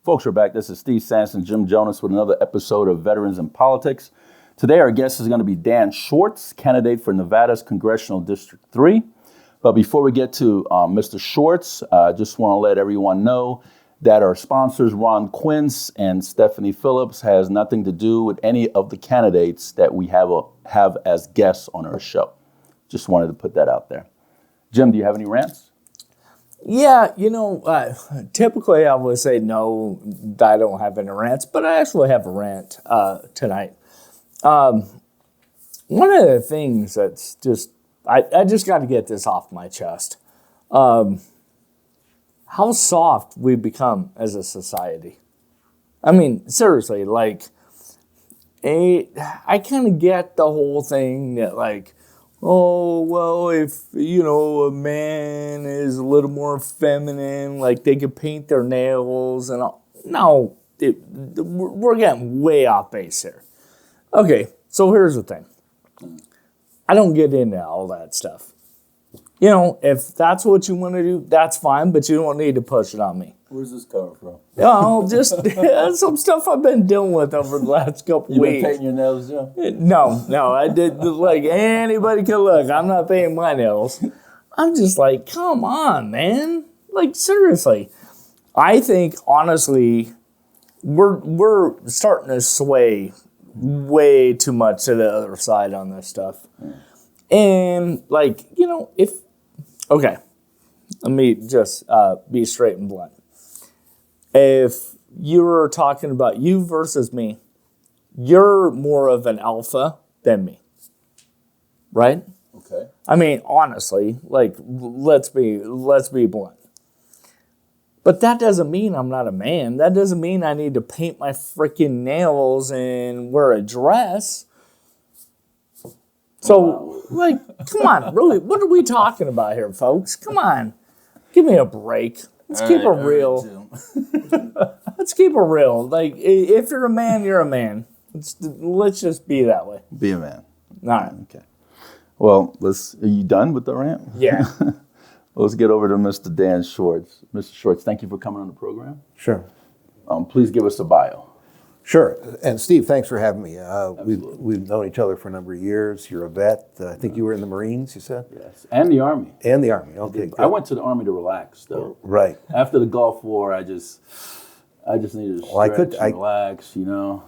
Folks, we're back. This is Steve Sanson, Jim Jonas with another episode of Veterans in Politics. Today, our guest is going to be Dan Schwartz, candidate for Nevada's Congressional District 3. But before we get to Mr. Schwartz, I just want to let everyone know that our sponsors, Ron Quince and Stephanie Phillips, has nothing to do with any of the candidates that we have as guests on our show. Just wanted to put that out there. Jim, do you have any rants? Yeah, typically I would say no, I don't have any rants, but I actually have a rant tonight. One of the things that's just, I just got to get this off my chest. How soft we've become as a society. I mean, seriously, I kind of get the whole thing that oh, well, if, a man is a little more feminine, they could paint their nails and all. No, we're getting way off base here. Okay, so here's the thing. I don't get into all that stuff. If that's what you want to do, that's fine, but you don't need to push it on me. Where's this coming from? Just some stuff I've been dealing with over the last couple weeks. You been painting your nails, Joe? No, I did, anybody can look. I'm not painting my nails. I'm just come on, man. Seriously. I think, honestly, we're starting to sway way too much to the other side on this stuff. And, okay, let me just be straight and blunt. If you were talking about you versus me, you're more of an alpha than me, right? Okay. I mean, honestly, let's be blunt. But that doesn't mean I'm not a man. That doesn't mean I need to paint my freaking nails and wear a dress. So, come on, really, what are we talking about here, folks? Come on, give me a break. Let's keep it real. Let's keep it real. If you're a man, you're a man. Let's just be that way. Be a man. All right. Okay. Well, are you done with the rant? Yeah. Let's get over to Mr. Dan Schwartz. Mr. Schwartz, thank you for coming on the program. Sure. Please give us a bio. Sure. And Steve, thanks for having me. We've known each other for a number of years. You're a vet. I think you were in the Marines, you said? Yes. And the Army. And the Army. Okay. I went to the Army to relax, though. Right. After the Gulf War, I just needed to stretch and relax,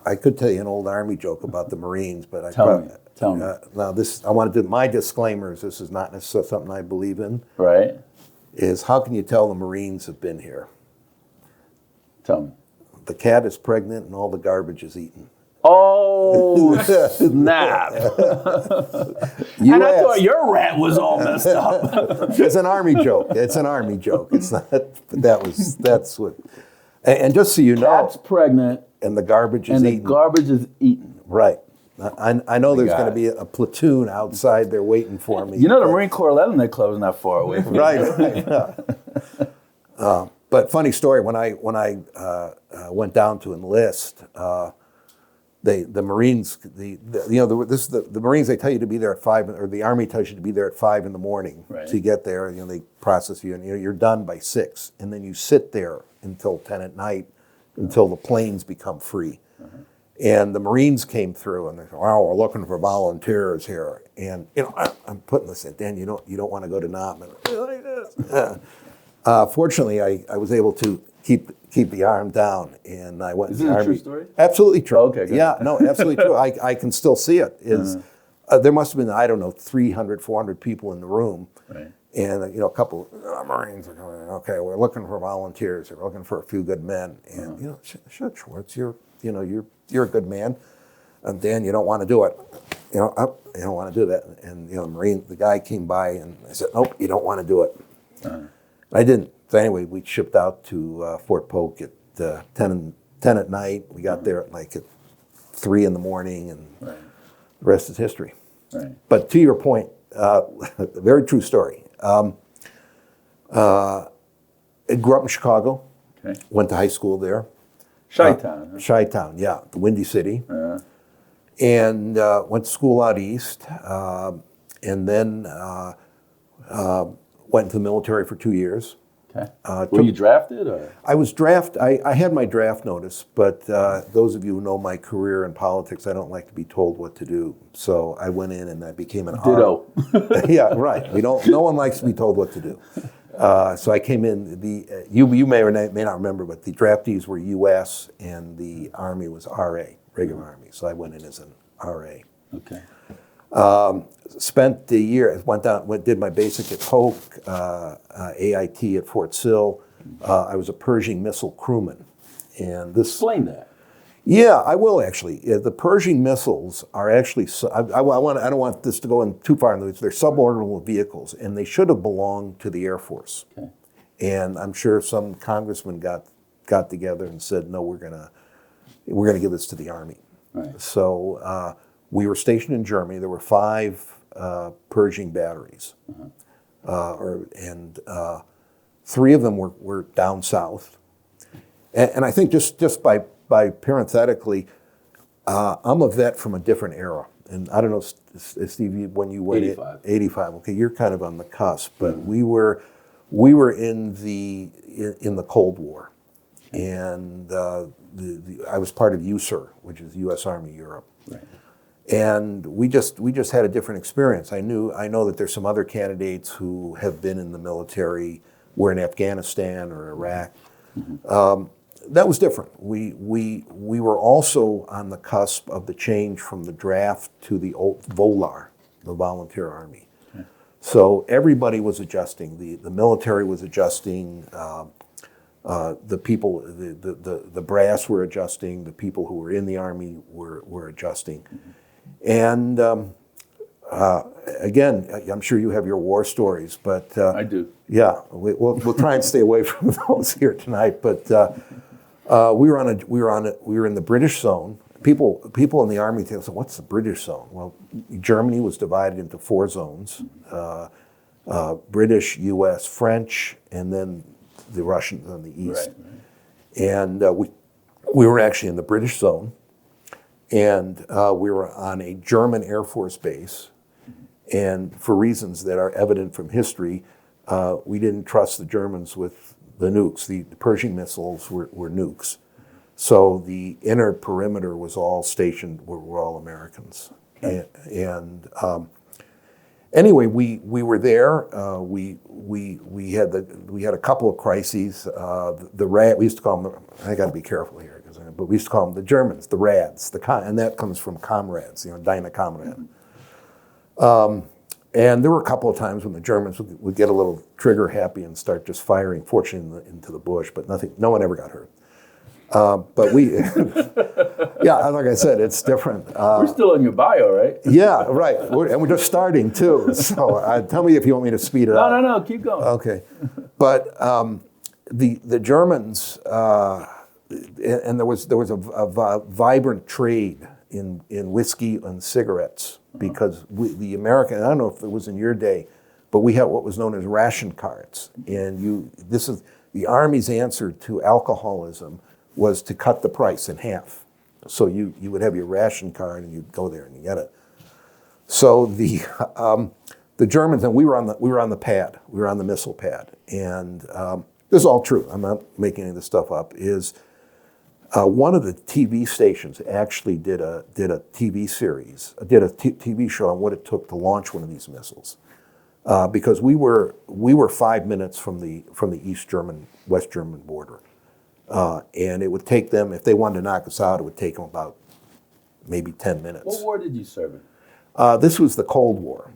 I could tell you an old Army joke about the Marines, but Tell me. Now, I want to do my disclaimers. This is not necessarily something I believe in. Right. Is how can you tell the Marines have been here? Tell me. The cat is pregnant and all the garbage is eaten. Oh, snap. And I thought your rant was all messed up. It's an Army joke. It's an Army joke. It's not, but that's what, and just so you know. Cat's pregnant. And the garbage is eaten. And the garbage is eaten. Right. I know there's going to be a platoon outside there waiting for me. The Marine Corps 11, their club's not far away from Right. But funny story, when I went down to enlist, the Marines, the Marines, they tell you to be there at 5, or the Army tells you to be there at 5 in the morning. Right. So you get there, they process you, and you're done by 6, and then you sit there until 10 at night, until the planes become free. Uh-huh. And the Marines came through, and they said, "Wow, we're looking for volunteers here." And I'm putting this in, Dan. You don't want to go to Nam. Fortunately, I was able to keep the arm down, and I went. Is it a true story? Absolutely true. Okay, good. Yeah, no, absolutely true. I can still see it. There must have been 300, 400 people in the room, right? And a couple of Marines are going. Okay, we're looking for volunteers. We're looking for a few good men. And sure, Schwartz, you're a good man. And Dan, you don't want to do it. You don't want to do that. And the guy came by and I said, "Nope, you don't want to do it." I didn't. So anyway, we shipped out to Fort Polk at 10 at night. We got there at 3 in the morning, and the rest is history. Right. But to your point, a very true story. I grew up in Chicago. Okay. Went to high school there. Chi-Town. Chi-Town, yeah, the Windy City. And went to school out east, and then went into the military for 2 years. Okay. Were you drafted? Or? I was drafted. I had my draft notice, but those of you who know my career in politics, I don't like to be told what to do. So I went in and I became an Ditto. Yeah, right. We don't. No one likes to be told what to do. So I came in. You may or may not remember, but the draftees were U.S. and the Army was R.A. regular Army. So I went in as an R.A. Okay. Spent the year, did my basic at Polk, AIT at Fort Sill. I was a Pershing missile crewman. And this, Explain that. yeah, I will actually. The Pershing missiles are actually, I don't want this to go in too far in the weeds. They're suborbital vehicles, and they should have belonged to the Air Force. Okay. And I'm sure some congressman got together and said, no, we're gonna give this to the Army. Right. So we were stationed in Germany. There were 5 Pershing batteries, and 3 of them were down south. And I think just by parenthetically, I'm a vet from a different era. And I don't know, Steve, when you went 85. 85. Okay, you're kind of on the cusp, but we were in the Cold War, and I was part of USER, which is U.S. Army Europe. Right. And we just had a different experience. I know that there's some other candidates who have been in the military, were in Afghanistan or Iraq. That was different. We were also on the cusp of the change from the draft to the old VOLAR, the Volunteer Army. Okay. So everybody was adjusting. The military was adjusting. The people, the brass were adjusting. The people who were in the Army were adjusting. And again, I'm sure you have your war stories, but I do. Yeah, we'll try and stay away from those here tonight. But we were in the British zone. People in the Army say, so what's the British zone? Well, Germany was divided into 4 zones: British, U.S., French, and then the Russians on the east. Right. And we were actually in the British zone. And we were on a German Air Force base, and for reasons that are evident from history, we didn't trust the Germans with the nukes. The Pershing missiles were nukes. So the inner perimeter was all stationed, were all Americans. And anyway, we were there. We had a couple of crises. We used to call them, I got to be careful here, but we used to call them the Germans, the Rads, and that comes from comrades, Deine Comrade. And there were a couple of times when the Germans would get a little trigger happy and start just firing, fortunately into the bush, but no one ever got hurt. But we, yeah, like I said, it's different. We're still in your bio, right? Yeah, right. And we're just starting too. So tell me if you want me to speed it up. No, keep going. Okay. But the Germans, and there was a vibrant trade in whiskey and cigarettes, because the American, I don't know if it was in your day, but we had what was known as ration cards. And this is the Army's answer to alcoholism, was to cut the price in half. So you would have your ration card and you'd go there and you get it. So the Germans, and we were on the pad, we were on the missile pad, and this is all true, I'm not making any of this stuff up, is one of the TV stations actually did a TV series, did a TV show on what it took to launch one of these missiles. Because we were 5 minutes from the West German border. And it would take them, if they wanted to knock us out, it would take them about maybe 10 minutes. What war did you serve in? This was the Cold War.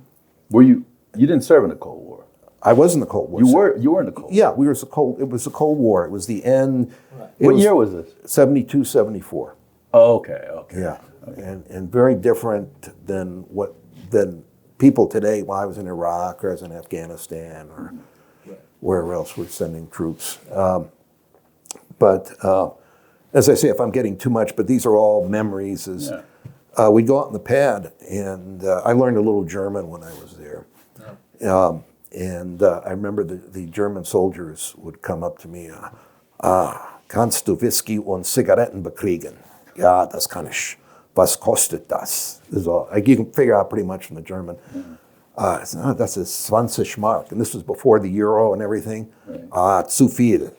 You didn't serve in the Cold War? I was in the Cold War. You were in the Cold War? Yeah, it was the Cold War. It was the end. Right. What year was this? 72, 74. Oh, okay. Yeah, okay. And very different than people today. Well, I was in Iraq, or I was in Afghanistan, or wherever else we're sending troops. But as I say, if I'm getting too much, but these are all memories. We'd go out in the pad, and I learned a little German when I was there. Yeah. And I remember the German soldiers would come up to me, kannst du Whisky und Zigaretten bekriegen? Ja, das kann ich. Was kostet das? This is all. You can figure out pretty much from the German. Das ist 20 Mark. And this was before the euro and everything. Right. Zu viel.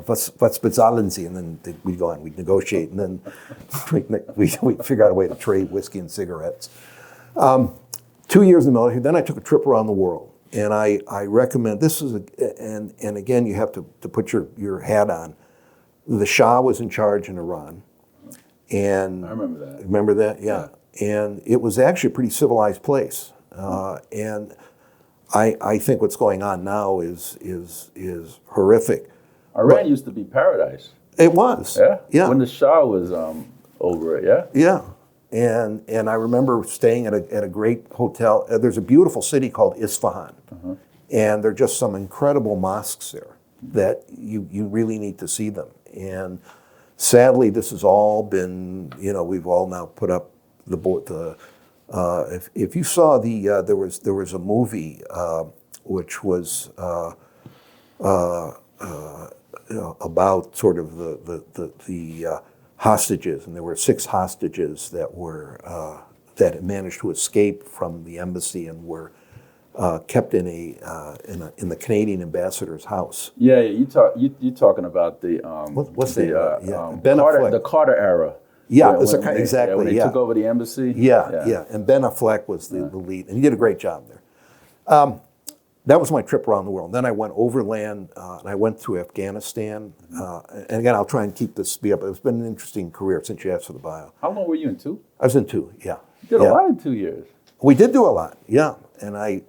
Was bezahlen Sie? And then we'd go on, we'd negotiate, and then we'd figure out a way to trade whiskey and cigarettes. 2 years in the military, then I took a trip around the world. And I recommend, this is, and again, you have to put your hat on. The Shah was in charge in Iran. And I remember that. Remember that? Yeah. And it was actually a pretty civilized place. And I think what's going on now is horrific. Iran used to be paradise. It was. Yeah? Yeah. When the Shah was over it, yeah? Yeah. And I remember staying at a great hotel. There's a beautiful city called Isfahan. And there are just some incredible mosques there that you really need to see them. And sadly, this has all been, we've all now put up the board. If you saw there was a movie which was about sort of the hostages, and there were 6 hostages that had managed to escape from the embassy and were kept in the Canadian ambassador's house. Yeah, you talking about the What's the Ben Carter, Affleck. the Carter era. Yeah, Exactly. When they yeah. took over the embassy. Yeah. And Ben Affleck was the lead, and he did a great job there. That was my trip around the world. Then I went overland, and I went to Afghanistan. And again, I'll try and keep this speed up. It's been an interesting career since you asked for the bio. How long were you in 2? I was in 2, yeah. You did a lot in 2 years. We did do a lot, yeah. And I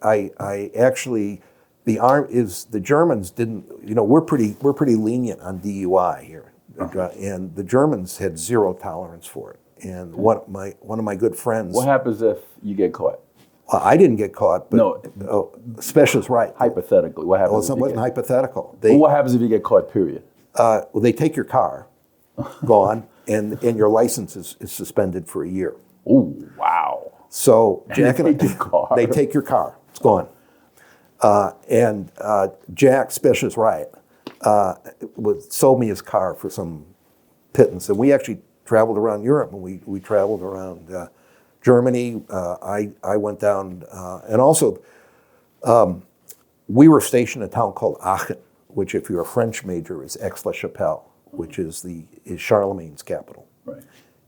actually, the Germans didn't, we're pretty lenient on DUI here. And the Germans had zero tolerance for it. And one of my good friends. What happens if you get caught? I didn't get caught, but No. specialist right. Hypothetically, what happens? Well, it wasn't hypothetical. What happens if you get caught? Period. Well, they take your car, gone, and your license is suspended for a year. Oh, wow. So Jack and take your car. They take your car. It's gone. And Jack, specialist right, sold me his car for some pittance, and we actually traveled around Europe, and we traveled around Germany. I went down, and also we were stationed in a town called Aachen, which, if you're a French major, is Aix-la-Chapelle, which is Charlemagne's capital. Right.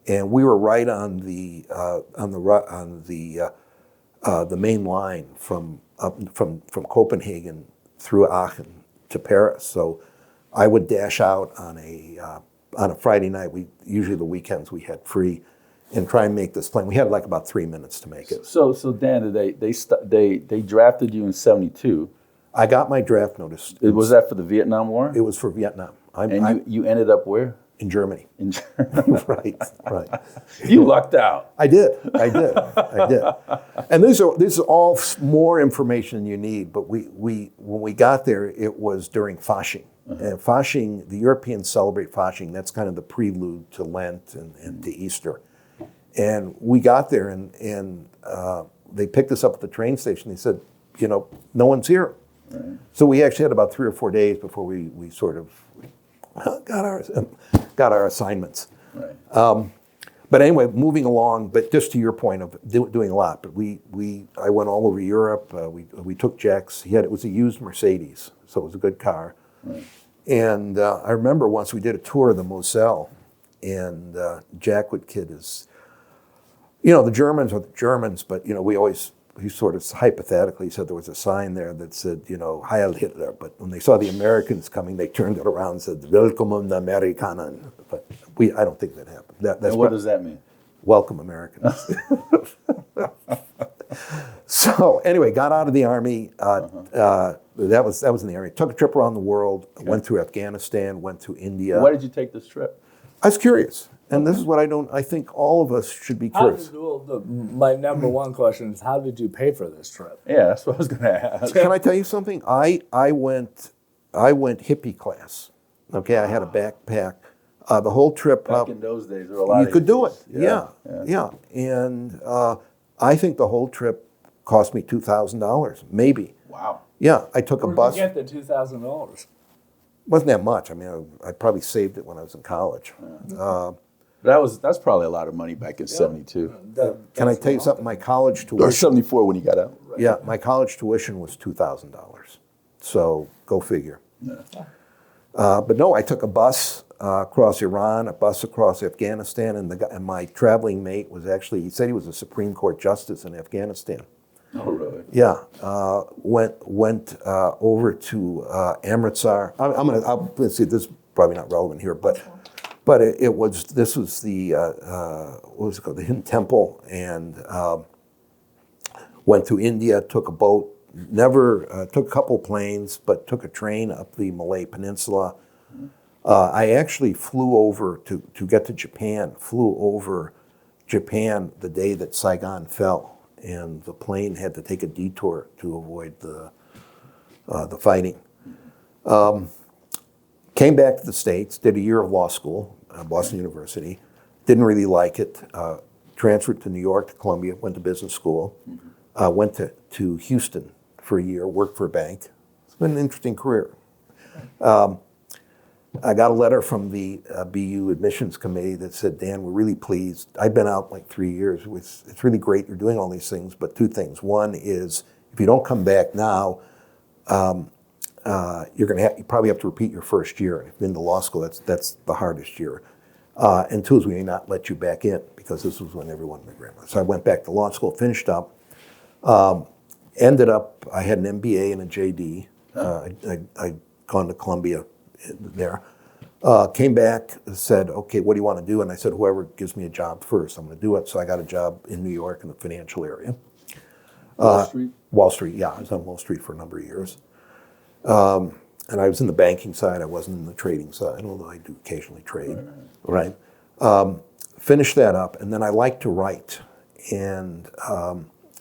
And we were right on the main line from Copenhagen through Aachen to Paris. So I would dash out on a Friday night. Usually the weekends we had free, and try and make this plane. We had like about 3 minutes to make it. So Dan, they drafted you in '72. I got my draft notice. Was that for the Vietnam War? It was for Vietnam. You ended up where? In Germany. In Germany. Right. You lucked out. I did. And these are all more information than you need. But when we got there, it was during Fasching. And Fasching, the Europeans celebrate Fasching. That's kind of the prelude to Lent and to Easter. And we got there, and they picked us up at the train station. They said, no one's here. Right. So we actually had about 3 or 4 days before we sort of got our assignments. Right. But anyway, moving along. But just to your point of doing a lot. But I went all over Europe. We took Jack's. It was a used Mercedes, so it was a good car. Right. And I remember once we did a tour of the Moselle, and Jack would kid his. The Germans are the Germans, but he sort of hypothetically said there was a sign there that said, Heil Hitler. But when they saw the Americans coming, they turned it around and said, Willkommen Amerikanen. But I don't think that happened. That's what does that mean? Welcome Americans. So anyway, got out of the Army. That was in the Army. Took a trip around the world. Okay. Went through Afghanistan. Went to India. Why did you take this trip? I was curious. And this is what I think all of us should be curious. My number one question is, how did you pay for this trip? Yeah, that's what I was going to ask. Can I tell you something? I went hippie class. Okay, I had a backpack. The whole trip. Back in those days, there were a lot. You could do it. Yeah. And I think the whole trip cost me $2,000, maybe. Wow. Yeah, I took a bus. Where'd you get the $2,000? Wasn't that much. I mean, I probably saved it when I was in college. That's probably a lot of money back in '72. Can I tell you something? My college tuition. Or '74 when you got out. Yeah, my college tuition was $2,000. So go figure. Yeah. But no, I took a bus across Iran, a bus across Afghanistan, and my traveling mate was actually, he said he was a Supreme Court justice in Afghanistan. Oh, really? Yeah, went over to Amritsar. Let's see, this is probably not relevant here, but this was the what was it called, the Hind Temple, and went through India, took a boat, never took a couple planes, but took a train up the Malay Peninsula. I actually flew over to get to Japan. Flew over Japan the day that Saigon fell, and the plane had to take a detour to avoid the fighting. Came back to the States, did a year of law school, Boston University. Didn't really like it. Transferred to New York, to Columbia, went to business school. Went to Houston for a year, worked for a bank. It's been an interesting career. I got a letter from the BU admissions committee that said, Dan, we're really pleased. I've been out like 3 years. It's really great you're doing all these things, but two things. One is, if you don't come back now, you probably have to repeat your first year. If you've been to law school, that's the hardest year. And two is we may not let you back in, because this was when everyone was graduating. So I went back to law school, finished up, ended up, I had an MBA and a JD. I'd gone to Columbia there. Came back, said, okay, what do you want to do? And I said, whoever gives me a job first, I'm going to do it. So I got a job in New York in the financial area. Wall Street? Wall Street, yeah. I was on Wall Street for a number of years. And I was in the banking side. I wasn't in the trading side, although I do occasionally trade. Right. Finished that up, and then I like to write. And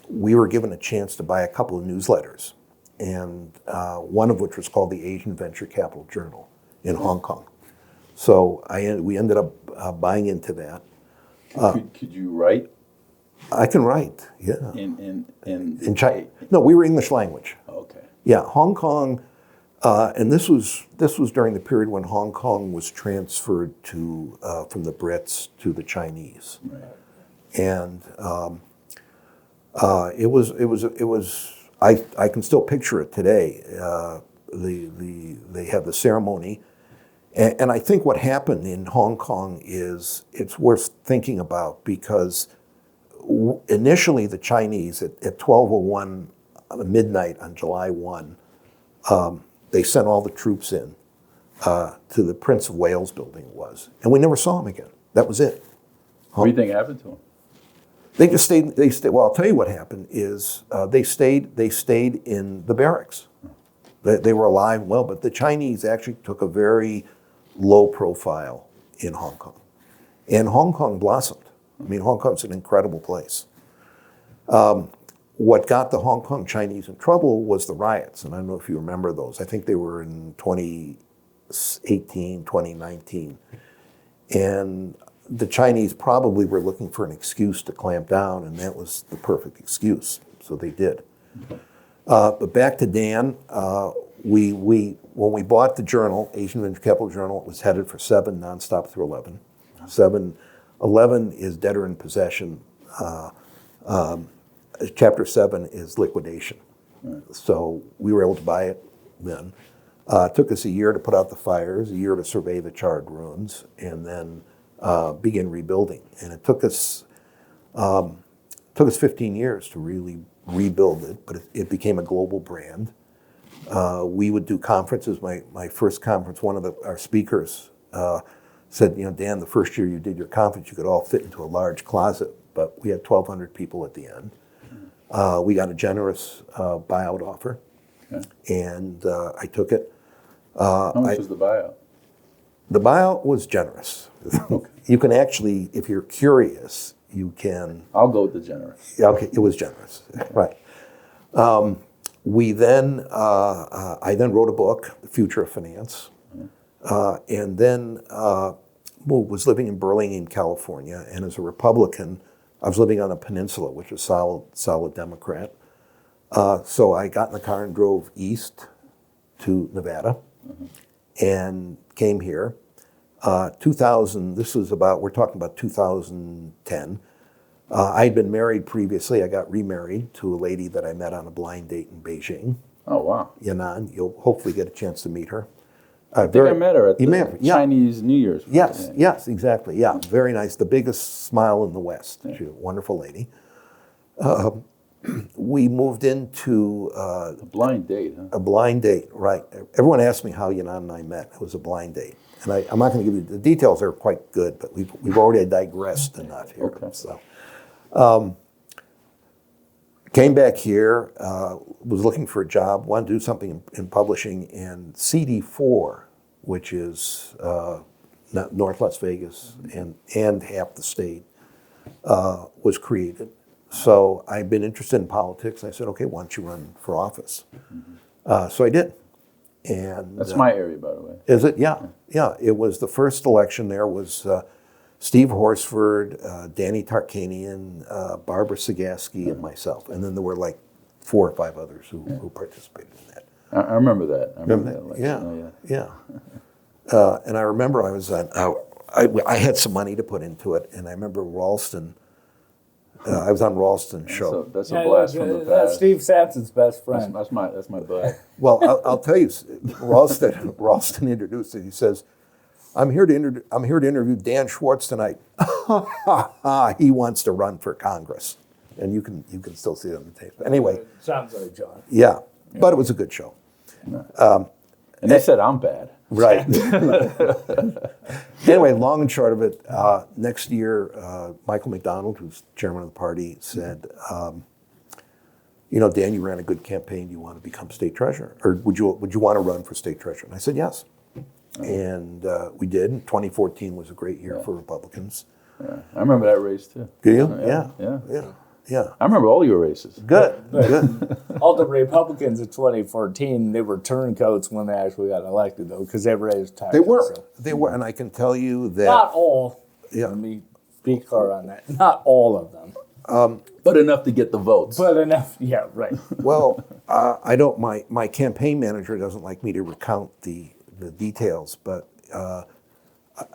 we were given a chance to buy a couple of newsletters, and one of which was called the Asian Venture Capital Journal in Hong Kong. So we ended up buying into that. Could you write? I can write, yeah. In China? No, we were English language. Okay. Yeah, Hong Kong, and this was during the period when Hong Kong was transferred to from the Brits to the Chinese, Right. and it was. I can still picture it today. They have the ceremony, and I think what happened in Hong Kong is it's worth thinking about, because initially the Chinese at 12:01 midnight on July 1, they sent all the troops in to the Prince of Wales building it was, and we never saw them again. That was it. What do you think happened to them? They just stayed. They stayed. Well, I'll tell you what happened is they stayed in the barracks. They were alive and well, but the Chinese actually took a very low profile in Hong Kong, and Hong Kong blossomed. I mean, Hong Kong's an incredible place. What got the Hong Kong Chinese in trouble was the riots, and I don't know if you remember those. I think they were in 2018, 2019. And the Chinese probably were looking for an excuse to clamp down, and that was the perfect excuse, so they did. But back to Dan, when we bought the journal, Asian Venture Capital Journal, it was headed for 7 nonstop through 11. 11 is debtor in possession. Chapter 7 is liquidation. Right. So we were able to buy it then. It took us a year to put out the fires, a year to survey the charred ruins, and then begin rebuilding. And it took us 15 years to really rebuild it, but it became a global brand. We would do conferences. My first conference, one of our speakers said, Dan, the first year you did your conference, you could all fit into a large closet, but we had 1,200 people at the end. We got a generous buyout offer, okay. And I took it. How much was the buyout? The buyout was generous. Okay. You can actually, if you're curious, you can. I'll go with the generous. Yeah, okay, it was generous, right. We then, I then wrote a book, The Future of Finance, and then was living in Burlingame, California, and as a Republican, I was living on a peninsula, which was solid Democrat. So I got in the car and drove east to Nevada, and came here. 2000, we're talking about 2010. I'd been married previously. I got remarried to a lady that I met on a blind date in Beijing. Oh, wow. Yanan, you'll hopefully get a chance to meet her. I think I met her at you the met her, yeah. Chinese New Year's. Yes, Yeah. yes, exactly. Yeah, very nice. The biggest smile in the West. Yeah. She's a wonderful lady. We moved into A blind date, huh? a blind date, right. Everyone asked me how Yanan and I met. It was a blind date. And I'm not going to give you, the details are quite good, but we've already digressed enough here. Okay. So, came back here, was looking for a job, wanted to do something in publishing, and CD4, which is North Las Vegas and half the state, was created. So I've been interested in politics. I said, okay, why don't you run for office? So I did. And That's my area, by the way. is it? Yeah, yeah. It was the first election. There was Steve Horsford, Danny Tarkanian, Barbara Sagaski, and myself. And then there were like 4 or 5 others who participated in that. I remember that. I remember that election. Yeah, Oh, yeah. yeah. And I remember I was on. I had some money to put into it, and I remember Ralston. I was on Ralston's show. So that's a blast from the That's past. Steve Sampson's best friend. That's my bud. Well, I'll tell you, Ralston introduced it. He says, "I'm here to interview Dan Schwartz tonight. He wants to run for Congress," and you can still see it on the tape. Anyway, Sounds like John. yeah, but it was a good show. And they said I'm bad. Right. Anyway, long and short of it, next year, Michael McDonald, who's chairman of the party, said, Dan, you ran a good campaign. Do you want to become state treasurer? Or would you want to run for state treasurer? And I said, yes. And we did. And 2014 was a great year for Republicans. Yeah. I remember that race too. Do you? Yeah. Yeah. I remember all your races. Good. All the Republicans in 2014, they were turncoats when they actually got elected, though, because they raised taxes. They were. So. They were. And I can tell you that. Not all. Yeah. Let me be clear on that. Not all of them. But enough to get the votes. But enough. Yeah, right. Well, I don't. My campaign manager doesn't like me to recount the details, but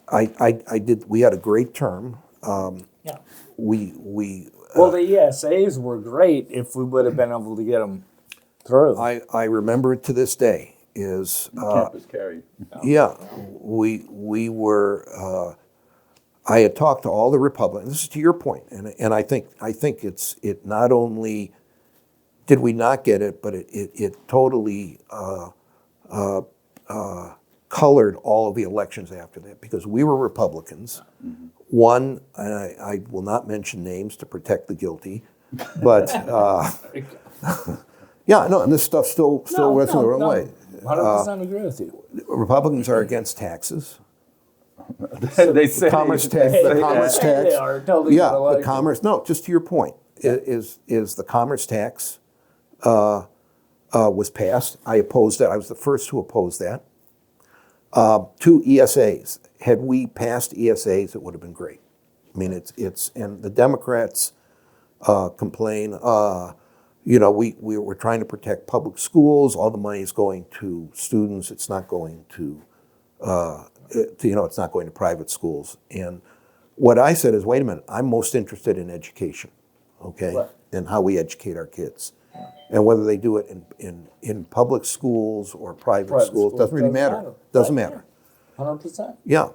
I did. We had a great term. Yeah. We. Well, the ESAs were great if we would have been able to get them through. I remember it to this day. Is Campus carry. yeah. We were. I had talked to all the Republicans. This is to your point, and I think it not only did we not get it, but it totally colored all of the elections after that, because we were Republicans. Mm-hmm. One, and I will not mention names to protect the guilty, but yeah, no, and this stuff still resonates the wrong way. 100% agree with you. Republicans are against taxes. They say Commerce tax. Hey, The commerce tax. They are totally Yeah, the elected. commerce. No, just to your point, is the commerce tax was passed. I opposed that. I was the first to oppose that. 2 ESAs. Had we passed ESAs, it would have been great. I mean, it's and the Democrats complain. We were trying to protect public schools. All the money is going to students. It's not going to it's not going to private schools. And what I said is, wait a minute. I'm most interested in education, okay, Right. and how we educate our kids, and whether they do it in public schools or private schools doesn't really matter. Doesn't matter. 100%. Yeah.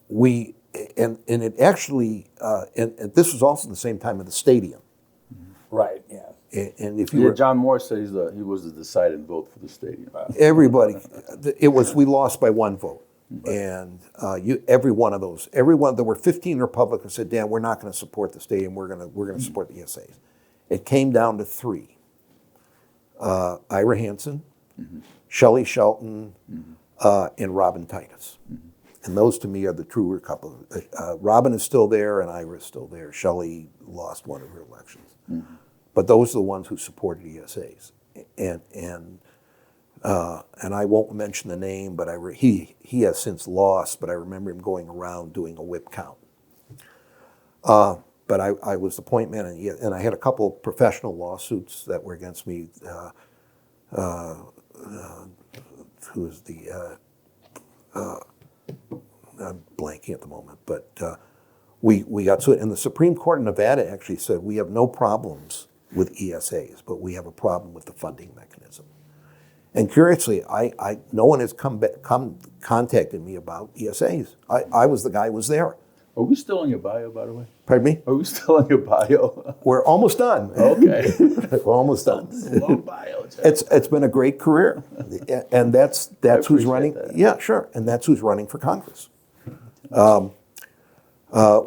We and it actually and this was also the same time of the stadium. Right, yeah. And if you Yeah, were John Moore said he was the deciding vote for the stadium. everybody, we lost by 1 vote, and every one of those, there were 15 Republicans said, Dan, we're not going to support the stadium. We're going to support the ESAs. It came down to 3: Ira Hansen, Shelley Shelton, and Robin Titus. And those to me are the truer couple. Robin is still there, and Ira is still there. Shelley lost one of her elections. But those are the ones who supported ESAs, and I won't mention the name, but he has since lost. But I remember him going around doing a whip count. But I was the point man, and I had a couple of professional lawsuits that were against me. Who is the I'm blanking at the moment, but we got sued. And the Supreme Court in Nevada actually said, we have no problems with ESAs, but we have a problem with the funding mechanism. And curiously, no one has contacted me about ESAs. I was the guy who was there. Are we still in your bio, by the way? Pardon me? Are we still in your bio? We're almost done. Okay. We're almost done. Long bio. Jeff. It's been a great career, and that's who's running. that. Yeah, sure, and that's who's running for Congress. We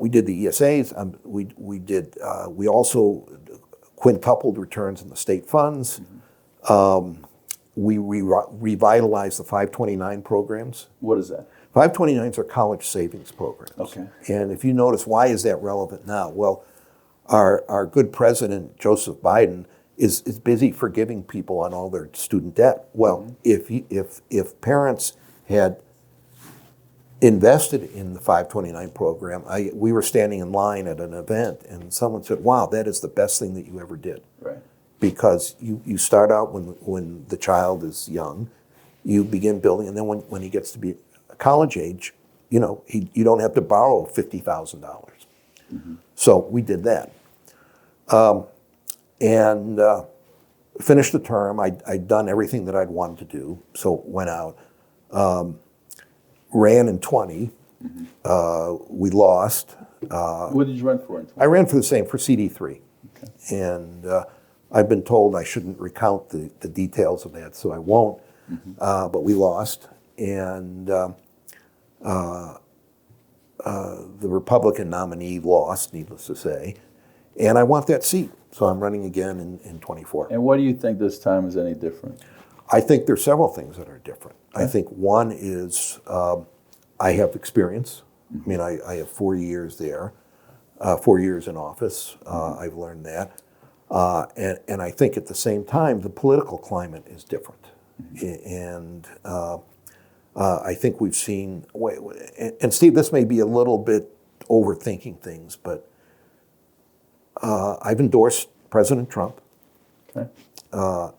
did the ESAs. We also quintupled returns in the state funds. We revitalized the 529 programs. What is that? 529s are college savings programs. Okay. And if you notice, why is that relevant now? Well, our good president, Joseph Biden, is busy forgiving people on all their student debt. Well, if parents had invested in the 529 program, we were standing in line at an event, and someone said, wow, that is the best thing that you ever did. Right. Because you start out when the child is young, you begin building, and then when he gets to be college age, you don't have to borrow $50,000. Mm-hmm. So we did that. And finished the term. I'd done everything that I'd wanted to do, so went out. Ran in 20. Mm-hmm. We lost. What did you run for in 20? I ran for CD3. Okay. And I've been told I shouldn't recount the details of that, so I won't. Mm-hmm. But we lost. And the Republican nominee lost, needless to say. And I want that seat, so I'm running again in 24. And what do you think this time is any different? I think there's several things that are different. Okay. I think one is I have experience. Mm-hmm. I mean, I have 4 years there, 4 years in office. I've learned that. And I think at the same time, the political climate is different. Mm-hmm. And I think we've seen, and Steve, this may be a little bit overthinking things, but I've endorsed President Trump. Okay.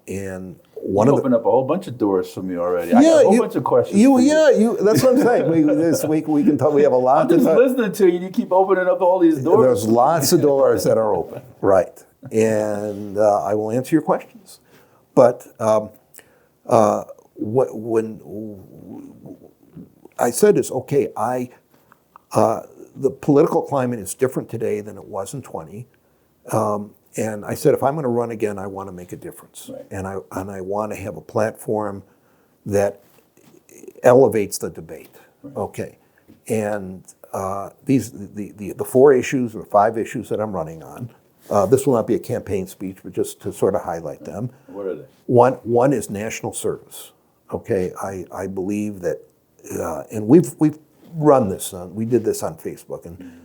And you opened up a whole bunch of doors for me already. I got a whole bunch of questions. That's what I'm saying. This week we can talk. We have a lot. I'm just listening to you. And you keep opening up all these doors. There's lots of doors that are open, right? And I will answer your questions. But when I said is okay, the political climate is different today than it was in 20. And I said, if I'm going to run again, I want to make a difference. Right. And I want to have a platform that elevates the debate. Right. Okay. And the 4 issues or 5 issues that I'm running on, this will not be a campaign speech, but just to sort of highlight them. What are they? One is national service. Okay. I believe that, and we've run this we did this on Facebook, and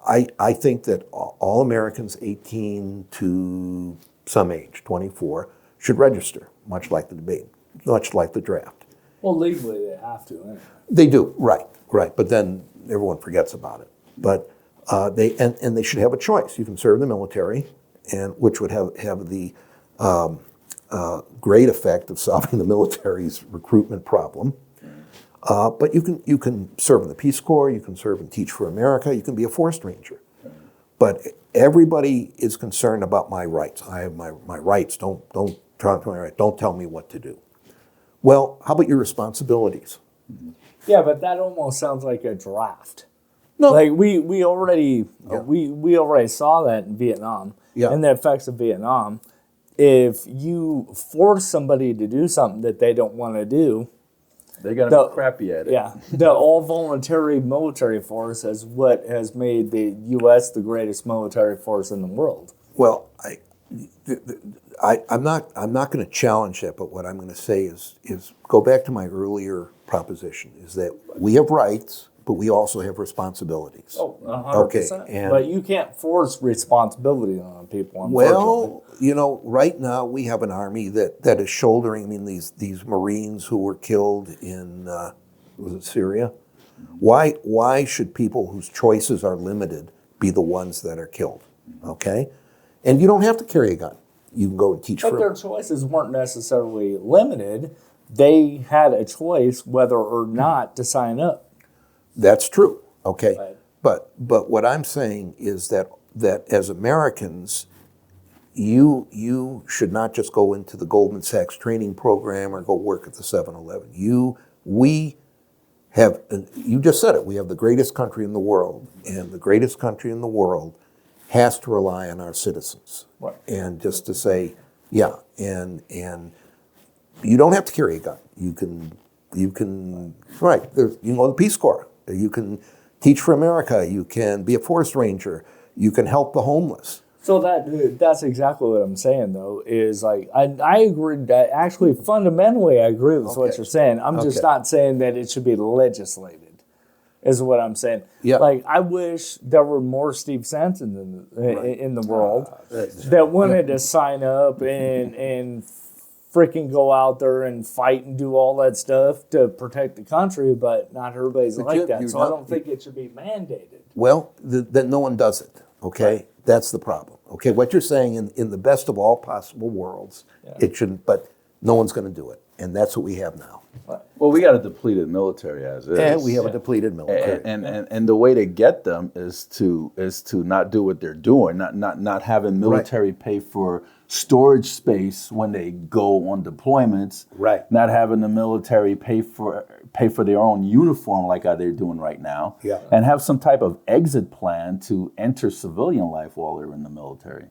I think that all Americans 18 to some age, 24, should register, much like the debate, much like the draft. Well, legally they have to, anyway. They do, right. But then everyone forgets about it. But they should have a choice. You can serve the military, and which would have the great effect of solving the military's recruitment problem. But you can serve in the Peace Corps, you can serve and teach for America, you can be a forest ranger. But everybody is concerned about my rights. I have my rights. Don't tell me what to do. Well, how about your responsibilities? Yeah, but that almost sounds like a draft. No, like we already we already saw that in Vietnam. Yeah. And the effects of Vietnam. If you force somebody to do something that they don't want to do, they're going to be crappy at it. Yeah. The all-voluntary military force is what has made the U.S. the greatest military force in the world. Well, I'm not going to challenge that, but what I'm going to say is go back to my earlier proposition, is that we have rights, but we also have responsibilities. Oh, 100%. Okay, but you can't force responsibility on people, unfortunately. Well, right now we have an army that is shouldering, these Marines who were killed in, was it Syria? Why should people whose choices are limited be the ones that are killed? Okay? And you don't have to carry a gun. You can go and teach But their choices weren't necessarily limited. They had a choice whether or not to sign up. That's true. Okay. Right. But what I'm saying is that as Americans, you should not just go into the Goldman Sachs training program or go work at the 7-Eleven. We have, you just said it, we have the greatest country in the world, and the greatest country in the world has to rely on our citizens. Right. And just to say, yeah, and you don't have to carry a gun. You can right, you can go to the Peace Corps. You can teach for America. You can be a forest ranger. You can help the homeless. So that's exactly what I'm saying, though, is like, I agree that actually fundamentally I agree with what you're saying. I'm just not saying that it should be legislated, is what I'm saying. Yeah. Like, I wish there were more Steve Sansons in the world that wanted to sign up and freaking go out there and fight and do all that stuff to protect the country, but not everybody's like that. So I don't think it should be mandated. Well, then no one does it, okay? Right. That's the problem, okay? What you're saying, in the best of all possible worlds, it shouldn't, but no one's going to do it, and that's what we have now. Well, we got a depleted military as is. And we have a depleted military. And the way to get them is to not do what they're doing, not having military pay for storage space when they go on deployments. Right. Not having the military pay for their own uniform like how they're doing right now. Yeah. And have some type of exit plan to enter civilian life while they're in the military.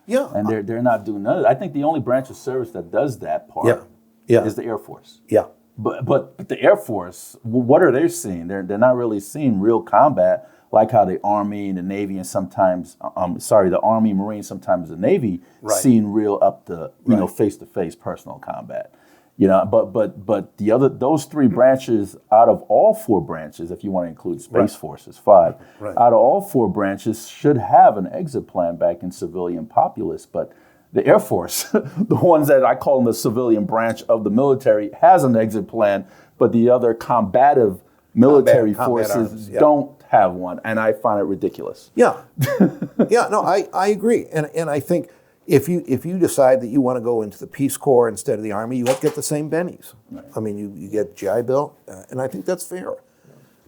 Yeah. And they're not doing none of that. I think the only branch of service that does that part is the Air Force. Yeah. But the Air Force, what are they seeing? They're not really seeing real combat like how the Army and the Navy and sometimes, the Army, Marines, sometimes the Navy seeing real up to face-to-face personal combat. But those three branches out of all four branches, if you want to include Space Forces, 5, out of all four branches should have an exit plan back in civilian populace, but the Air Force, the ones that I call them the civilian branch of the military, has an exit plan, but the other combative military forces don't have one, and I find it ridiculous. Yeah, no, I agree, and I think if you decide that you want to go into the Peace Corps instead of the Army, you have to get the same bennies. Right. I mean, you get GI Bill, and I think that's fair.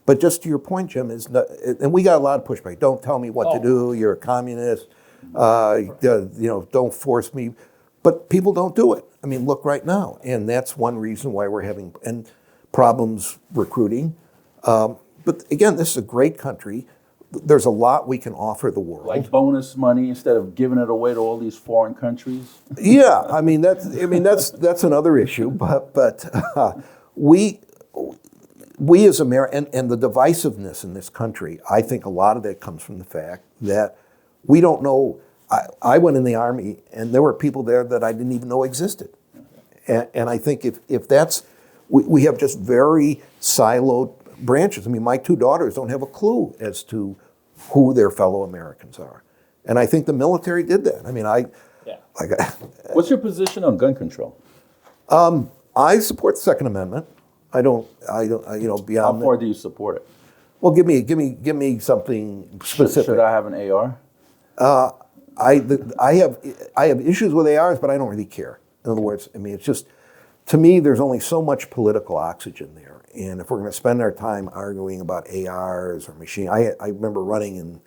But just to your point, Jim, and we got a lot of pushback. Don't tell me what to do. You're a communist. Don't force me. But people don't do it. I mean, look right now. And that's one reason why we're having problems recruiting. But again, this is a great country. There's a lot we can offer the world. Like bonus money instead of giving it away to all these foreign countries. Yeah, that's another issue. But we as Americans, and the divisiveness in this country, I think a lot of that comes from the fact that we don't know. I went in the Army, and there were people there that I didn't even know existed. And I think if that's, we have just very siloed branches. I mean, my 2 daughters don't have a clue as to who their fellow Americans are. And I think the military did that. I mean, What's your position on gun control? I support the Second Amendment. I don't, beyond How far do you support it? Well, give me something specific. Should I have an AR? I have issues with ARs, but I don't really care. In other words, I mean, it's just, to me, there's only so much political oxygen there. And if we're going to spend our time arguing about ARs or machine, I remember running in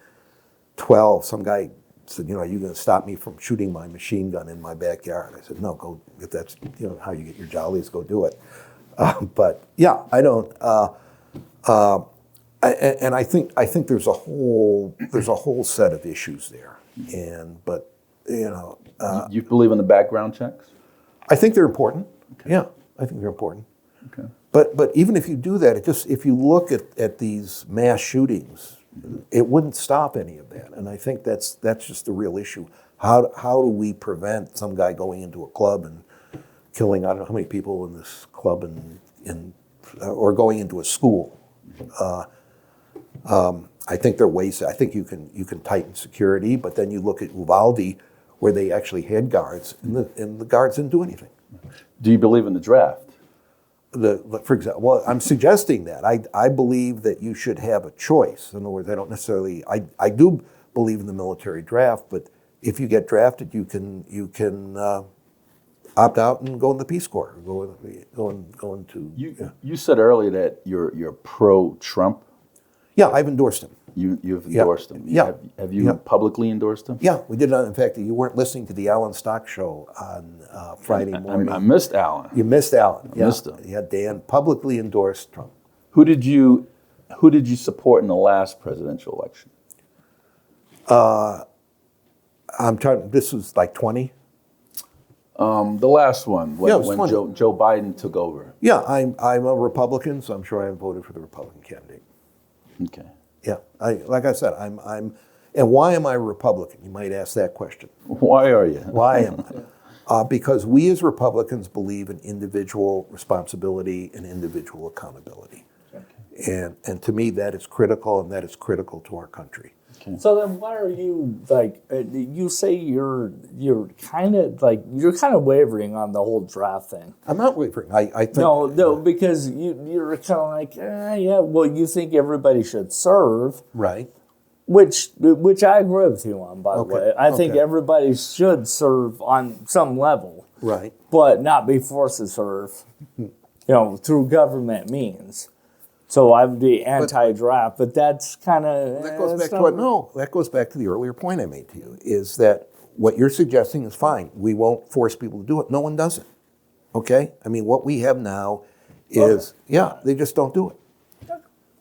12, some guy said, are you going to stop me from shooting my machine gun in my backyard? I said, no, go, if that's how you get your jollies, go do it. But yeah, I don't. And I think there's a whole set of issues there. You believe in the background checks? I think they're important. Okay. Yeah, I think they're important. Okay. But even if you do that, if you look at these mass shootings, it wouldn't stop any of that. And I think that's just the real issue. How do we prevent some guy going into a club and killing, I don't know how many people in this club or going into a school? I think there are ways. I think you can tighten security, but then you look at Uvalde, where they actually had guards, and the guards didn't do anything. Do you believe in the draft? For example, well, I'm suggesting that I believe that you should have a choice. In other words, I don't necessarily. I do believe in the military draft, but if you get drafted, you can opt out and go in the Peace Corps. Go into. You said earlier that you're pro-Trump. Yeah, I've endorsed him. You've endorsed him. Yeah. Have you publicly endorsed him? Yeah, we did. In fact, you weren't listening to the Alan Stock show on Friday morning. I missed Alan. You missed Alan. I missed him. Yeah, Dan publicly endorsed Trump. Who did you support in the last presidential election? I'm trying. This was like 20. The last one, when, Yeah, it was when 20. Joe Biden took over. Yeah, I'm a Republican, so I'm sure I voted for the Republican candidate. Okay. Yeah, like I said, I'm. And why am I a Republican? You might ask that question. Why are you? Why am I? Because we as Republicans believe in individual responsibility and individual accountability. Okay. And to me, that is critical, and that is critical to our country. Okay. So then, why are you like? You say you're kind of wavering on the whole draft thing. I'm not wavering. I think No, because you're kind of like, yeah. Well, you think everybody should serve, right. which I agree with you on. By the way, I think everybody should serve on some level, Right. but not be forced to serve, through government means. So I'm the anti-draft, but that's kind of That goes back to that goes back to the earlier point I made to you, is that what you're suggesting is fine. We won't force people to do it. No one does it. Okay? I mean, what we have now is, they just don't do it.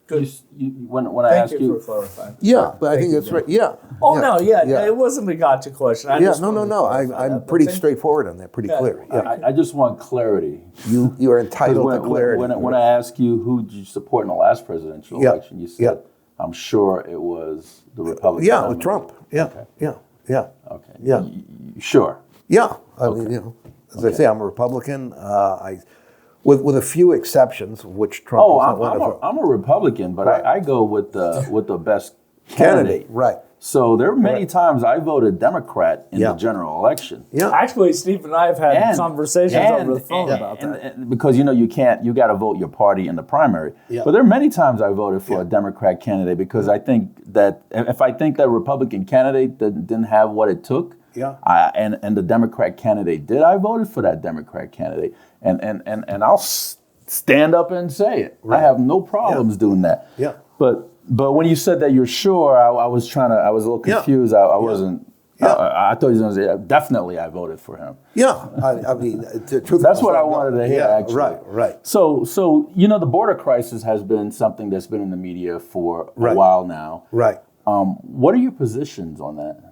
When I ask Thank you for clarifying. Yeah, but I think that's right. Yeah. Oh, yeah. no, it wasn't a gotcha question. No. I'm pretty straightforward on that, pretty clear. Yeah. I just want clarity. You are entitled to clarity. When I ask you who did you support in the last presidential election, you said, I'm sure it was the Republican. Yeah, with Trump. Yeah, Okay. yeah. Okay. Yeah. Sure. Yeah. I mean, as I say, I'm a Republican. With a few exceptions, which Trump was not one of them. I'm a Republican, but I go with the best candidate. Right. So there are many times I voted Democrat in the general election. Yeah. Actually, Steve and I have had conversations over the phone about that. And because you got to vote your party in the primary. Yeah. But there are many times I voted for a Democrat candidate because I think that if I think that Republican candidate didn't have what it took, and the Democrat candidate did, I voted for that Democrat candidate. And I'll stand up and say it. Right. I have no problems doing that. Yeah. But when you said that you're sure, I was a little confused. I wasn't. I thought you were going to say, definitely I voted for him. Yeah. I mean, that's what I wanted to hear, actually. Right. So the border crisis has been something that's been in the media for a while now. Right. What are your positions on that?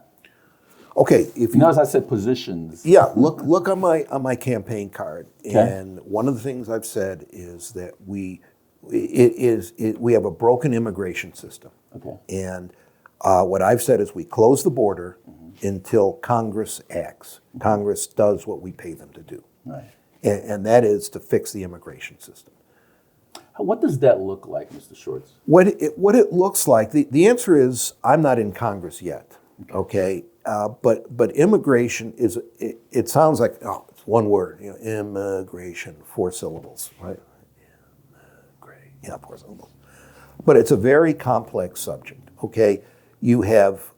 Okay, if you notice I said positions. Yeah, look on my campaign card, and one of the things I've said is that we have a broken immigration system. Okay. And what I've said is we close the border until Congress acts. Congress does what we pay them to do. Right. And that is to fix the immigration system. What does that look like, Mr. Schwartz? What it looks like, the answer is I'm not in Congress yet. Okay. But immigration it sounds like, it's one word, immigration, 4 syllables, right? Yeah, 4 syllables. But it's a very complex subject, okay? You have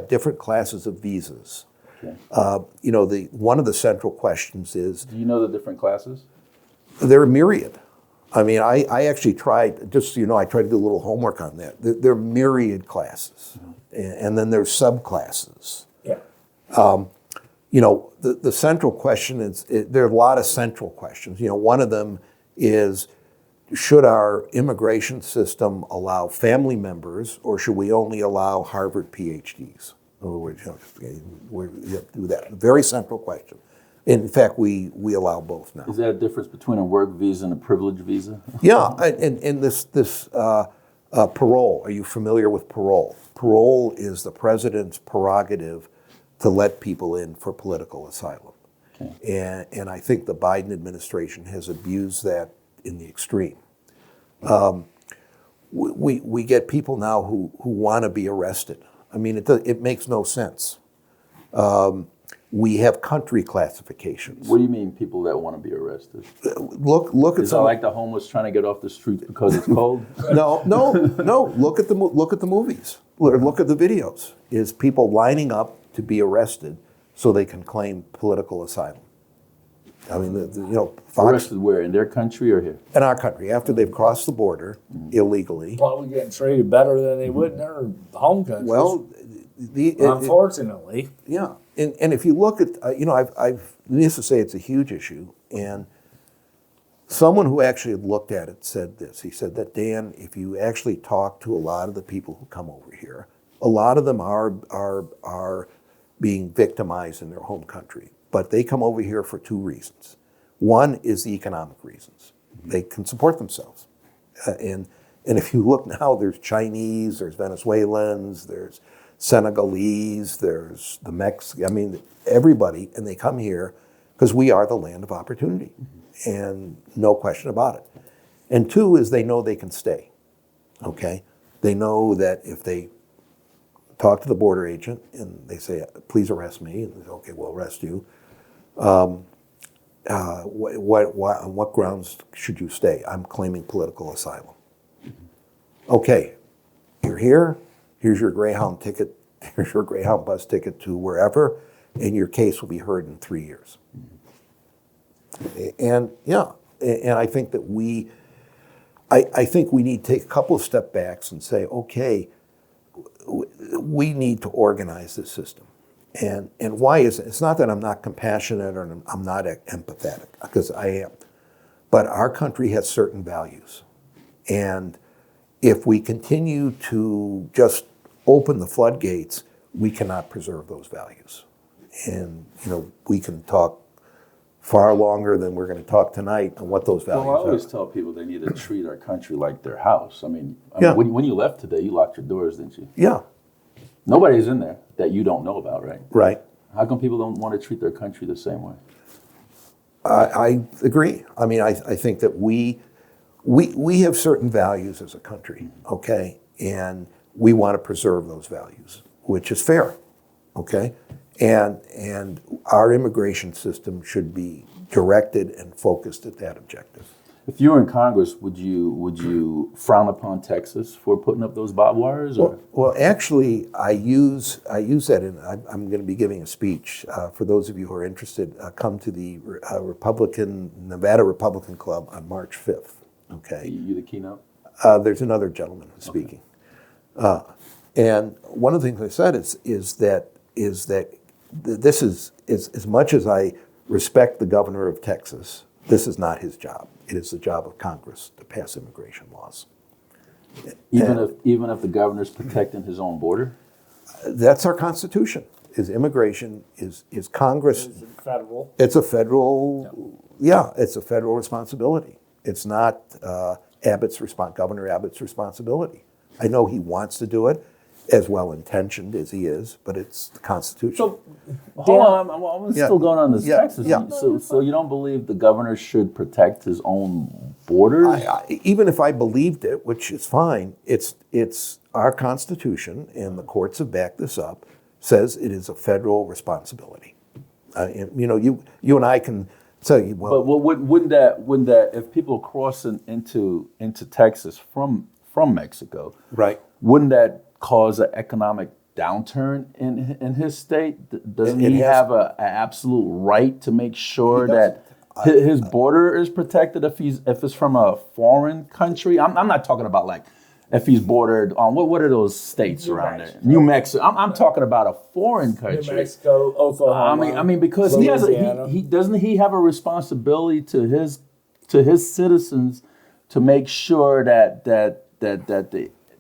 different classes of visas. Okay. One of the central questions is... Do you know the different classes? There are myriad. I mean, I actually tried, just so you know, I tried to do a little homework on that. There are myriad classes. And then there's subclasses. Yeah. The central question is, there are a lot of central questions. One of them is, should our immigration system allow family members, or should we only allow Harvard PhDs? In other words, we have to do that. Very central question. In fact, we allow both now. Is there a difference between a work visa and a privilege visa? Yeah, and this parole. Are you familiar with parole? Parole is the president's prerogative to let people in for political asylum. Okay. And I think the Biden administration has abused that in the extreme. We get people now who want to be arrested. I mean, it makes no sense. We have country classifications. What do you mean, people that want to be arrested? Look at Is it like the homeless trying to get off the streets because it's cold? No. Look at the movies. Look at the videos. Is people lining up to be arrested so they can claim political asylum? I mean, Fox Arrested where? In their country or here? in our country after they've crossed the border illegally. Probably getting treated better than they would in their home countries. Well, unfortunately. yeah, and if you look at, I've needless to say, it's a huge issue, and someone who actually had looked at it said this. He said that, Dan, if you actually talk to a lot of the people who come over here, a lot of them are being victimized in their home country, but they come over here for two reasons. One is the economic reasons. They can support themselves, and if you look now, there's Chinese, there's Venezuelans, there's Senegalese, there's the Mexicans, I mean, everybody, and they come here because we are the land of opportunity, and no question about it. And two is they know they can stay, okay? They know that if they talk to the border agent and they say, please arrest me, and they say, okay, we'll arrest you. On what grounds should you stay? I'm claiming political asylum. Okay, you're here. Here's your Greyhound ticket. Here's your Greyhound bus ticket to wherever, and your case will be heard in 3 years. And I think that I think we need to take a couple of step backs and say, okay, we need to organize this system. And why is it? It's not that I'm not compassionate or I'm not empathetic, because I am. But our country has certain values. And if we continue to just open the floodgates, we cannot preserve those values. And, we can talk far longer than we're going to talk tonight on what those values are. Well, I always tell people they need to treat our country like their house. I mean Yeah. when you left today, you locked your doors, didn't you? Yeah, Nobody's in there that you don't know about, right? right. How come people don't want to treat their country the same way? I agree. I mean, I think that we have certain values as a country, okay? And we want to preserve those values, which is fair, okay? And our immigration system should be directed and focused at that objective. If you were in Congress, would you frown upon Texas for putting up those barbed wires? Or? Well, actually, I use that, and I'm going to be giving a speech. For those of you who are interested, come to the Nevada Republican Club on March 5th. Okay. You the keynote? There's another gentleman who's speaking, and one of the things I said is that this is as much as I respect the governor of Texas, this is not his job. It is the job of Congress to pass immigration laws. Even if the governor's protecting his own border? That's our Constitution. Is immigration is Congress? Is it federal? It's a federal. Yeah, it's a federal responsibility. It's not Governor Abbott's responsibility. I know he wants to do it, as well intentioned as he is, but it's the Constitution. So, hold on, I'm still going on this Texas. Yeah. So you don't believe the governor should protect his own borders? Even if I believed it, which is fine, it's our Constitution, and the courts have backed this up, says it is a federal responsibility. You and I can say, well, but wouldn't that if people are crossing into Texas from Mexico, right? Wouldn't that cause an economic downturn in his state? Doesn't he have an absolute right to make sure that his border is protected if it's from a foreign country? I'm not talking about like if he's bordered on what are those states around there? New Mexico. I'm talking about a foreign country. New Mexico, Oklahoma. I mean because he doesn't he have a responsibility to his citizens to make sure that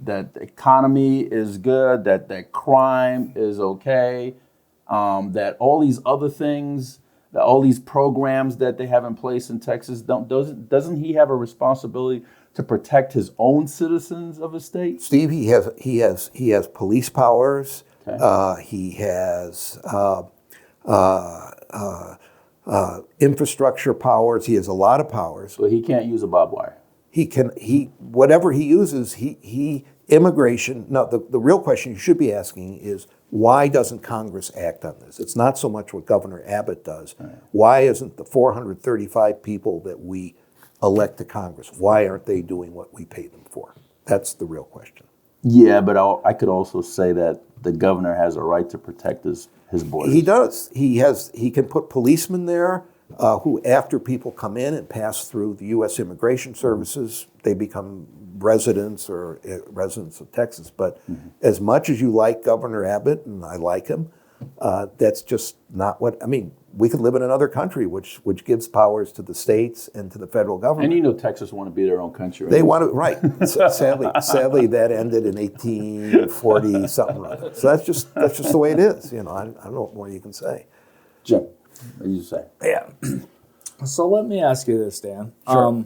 the economy is good, that crime is okay, that all these other things, that all these programs that they have in place in Texas, doesn't he have a responsibility to protect his own citizens of his state? Steve, he has police powers. Okay. He has infrastructure powers. He has a lot of powers. So he can't use a barbed wire. Whatever he uses, immigration. No, the real question you should be asking is, why doesn't Congress act on this? It's not so much what Governor Abbott does. Right. Why isn't the 435 people that we elect to Congress, why aren't they doing what we pay them for? That's the real question. Yeah, but I could also say that the governor has a right to protect his borders. He does. He can put policemen there. who, after people come in and pass through the U.S. Immigration Services, they become residents or residents of Texas. But as much as you like Governor Abbott, and I like him, that's just not what, I mean, we could live in another country which gives powers to the states and to the federal government. And Texas want to be their own country. Right? They want to, right. Sadly, that ended in 1840 something. So that's just the way it is. I don't know what more you can say. Jim, what do you say? Yeah. So let me ask you this, Dan. Sure.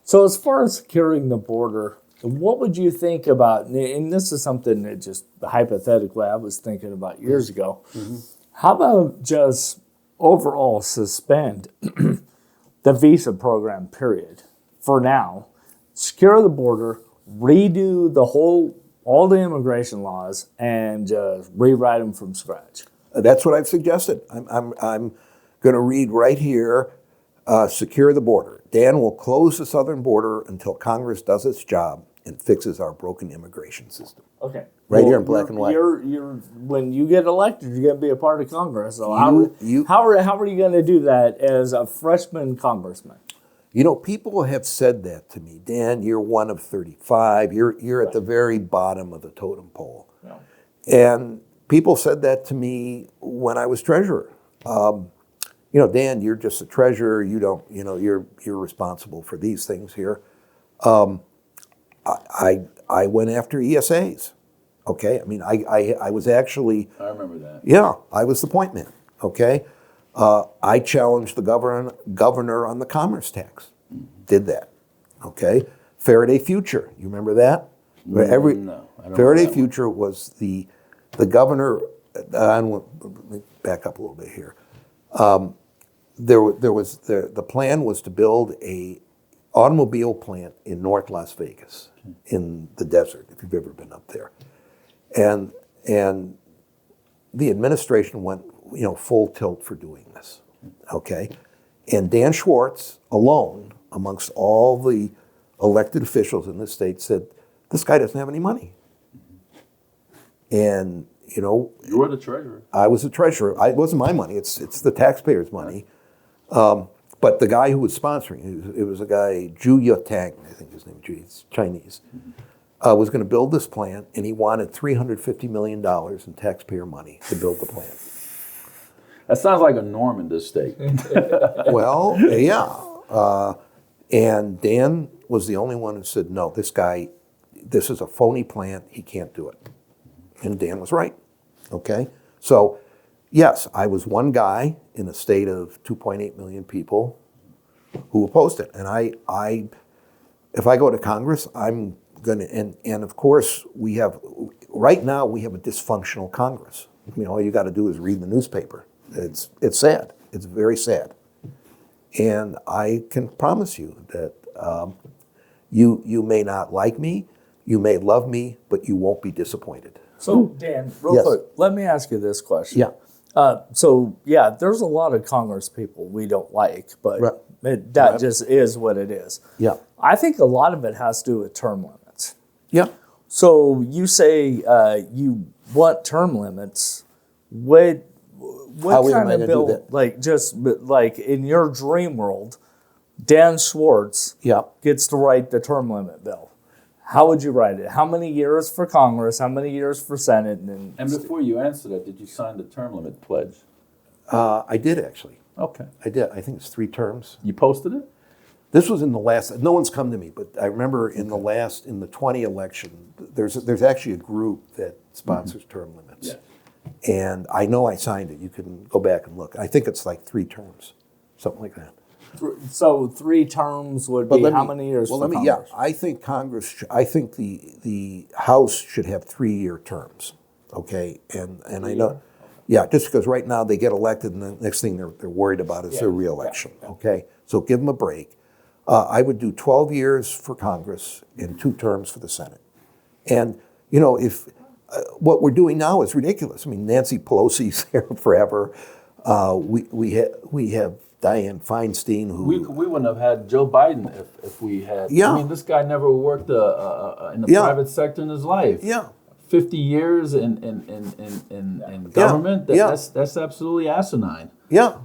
So as far as securing the border, what would you think about, and this is something that just hypothetically I was thinking about years ago, how about just overall suspend the visa program, period, for now, secure the border, redo all the immigration laws, and just rewrite them from scratch? That's what I've suggested. I'm going to read right here, secure the border. Dan will close the southern border until Congress does its job and fixes our broken immigration system. Okay. Right here in black and white. When you get elected, you're going to be a part of Congress. So how are you going to do that as a freshman congressman? People have said that to me. Dan, you're one of 35. You're at the very bottom of the totem pole. Yeah. And people said that to me when I was treasurer. Dan, you're just a treasurer. You don't, you're responsible for these things here. I went after ESAs. Okay, I mean, I was actually. I remember that. Yeah, I was the point man. Okay, I challenged the governor on the commerce tax. Did that. Okay, Faraday Future. You remember that? No, I don't. Faraday Future was the governor. Let me back up a little bit here. The plan was to build a automobile plant in North Las Vegas, in the desert, if you've ever been up there. And the administration went, full tilt for doing this, okay? And Dan Schwartz alone, amongst all the elected officials in this state, said, this guy doesn't have any money. And, You were the treasurer. I was the treasurer. It wasn't my money. It's the taxpayers' money. But the guy who was sponsoring, it was a guy, Zhu Yotang, I think his name, he's Chinese, was going to build this plant, and he wanted $350 million in taxpayer money to build the plant. That sounds like a norm in this state. Well, yeah. And Dan was the only one who said, no, this is a phony plant. He can't do it. And Dan was right. Okay? So, yes, I was one guy in a state of 2.8 million people who opposed it. And if I go to Congress, I'm going to, and of course, right now we have a dysfunctional Congress. All you got to do is read the newspaper. It's sad. It's very sad. And I can promise you that you may not like me, you may love me, but you won't be disappointed. So, Dan, real quick, let me ask you this question. Yeah. There's a lot of Congress people we don't like, but Right. just is what it is. Yeah. I think a lot of it has to do with term limits. Yeah. So you say you want term limits. What kind of bill, like in your dream world, Dan Schwartz gets to write the term limit bill? How would you write it? How many years for Congress? How many years for Senate? And before you answer that, did you sign the term limit pledge? I did, actually. Okay. I did. I think it's 3 terms. You posted it? This was in the last, no one's come to me, but I remember in the 20 election, there's actually a group that sponsors term limits. Yeah. And I know I signed it. You can go back and look. I think it's like 3 terms, something like that. So 3 terms would be how many years for Congress? Yeah, I think Congress, I think the House should have 3-year terms, okay? And I know, just because right now they get elected and the next thing they're worried about is their reelection, okay? So give them a break. I would do 12 years for Congress and 2 terms for the Senate. And, if what we're doing now is ridiculous. I mean, Nancy Pelosi's there forever. We have Dianne Feinstein, who... We wouldn't have had Joe Biden if we had... Yeah. I mean, this guy never worked in the private sector in his life. Yeah. 50 years in government, that's absolutely asinine. Yeah.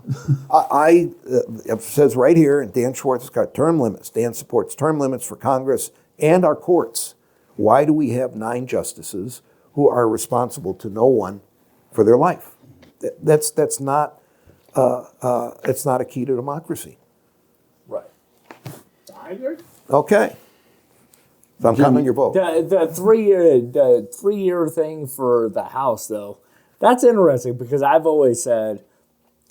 It says right here, and Dan Schwartz has got term limits. Dan supports term limits for Congress and our courts. Why do we have 9 justices who are responsible to no one for their life? That's not it's not a key to democracy. Right. I agree. Okay. So I'm counting your vote. The 3-year thing for the House, though, that's interesting because I've always said,